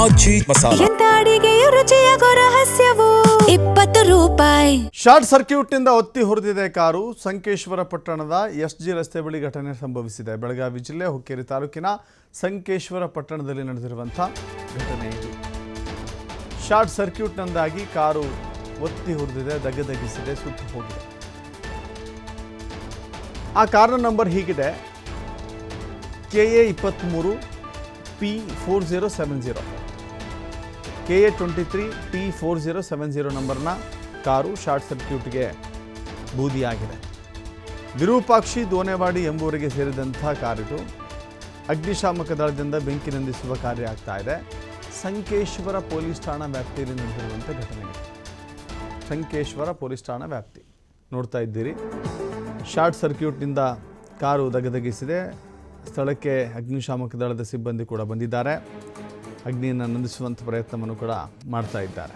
ಮಜ್ಜಿ ಮಸಾಲ. ಎಂತ ಅಡಿಗೆಯ ರುಚಿಯಾಗೋ ರಹಸ್ಯವು 20 ರೂಪಾಯಿ. ಶಾರ್ಟ್ ಸರ್ಕ್ಯೂಟ್ನಿಂದ ಒತ್ತಿ ಹೊಡೆದಿದೆ ಕಾರು. ಸಂಕೇಶ್ವರ ಪಟ್ಟಣದ SG ರಸ್ತೆ ಬಳಿ ಘಟನೆ ಸಂಭವಿಸಿದೆ. ಬೆಳಗಾವಿ ಜಿಲ್ಲೆ ಹುಕ್ಕೇರಿ ತಾಲೂಕಿನ ಸಂಕೇಶ್ವರ ಪಟ್ಟಣದಲ್ಲಿ ನಡೆದಿರುವಂಥ ಘಟನೆ ಇದು. ಶಾರ್ಟ್ ಸರ್ಕ್ಯೂಟ್ನಿಂದಾಗಿ ಕಾರು ಒತ್ತಿ ಹೊಡೆದಿದೆ, ದಗದಗಿಸಿದೆ, ಸುಟ್ಟು ಹೋಗಿದೆ. ಆ ಕಾರಿನ ನಂಬರ್ ಹೀಗಿದೆ KA 23 P4070. KA 23 P4070 ನಂಬರ್ನ ಕಾರು ಶಾರ್ಟ್ ಸರ್ಕ್ಯೂಟ್ಗೆ ಬೂದಿಯಾಗಿದೆ. ವಿರೂಪಾಕ್ಷಿ ದೋನೆವಾಡಿ ಎಂಬುವರಿಗೆ ಸೇರಿದಂಥ ಕಾರಿದು. ಅಗ್ನಿಶಾಮಕ ದಳದಿಂದ ಬೆಂಕಿ ನಂದಿಸುವ ಕಾರ್ಯ ಆಗ್ತಾ ಇದೆ. ಸಂಕೇಶ್ವರ ಪೊಲೀಸ್ ಠಾಣಾ ವ್ಯಾಪ್ತಿಯಲ್ಲಿ ನಡೆದಿರುವಂಥ ಘಟನೆ. ಸಂಕೇಶ್ವರ ಪೊಲೀಸ್ ಠಾಣಾ ವ್ಯಾಪ್ತಿ ನೋಡ್ತಾ ಇದ್ದೀರಿ. ಶಾರ್ಟ್ ಸರ್ಕ್ಯೂಟ್ನಿಂದ ಕಾರು ದಗದಗಿಸಿದೆ. ಸ್ಥಳಕ್ಕೆ ಅಗ್ನಿಶಾಮಕ ದಳದ ಸಿಬ್ಬಂದಿ ಕೂಡ ಬಂದಿದ್ದಾರೆ. ಅಗ್ನಿಯನ್ನು ನಂದಿಸುವಂಥ ಪ್ರಯತ್ನವನ್ನು ಕೂಡ ಮಾಡ್ತಾ ಇದ್ದಾರೆ.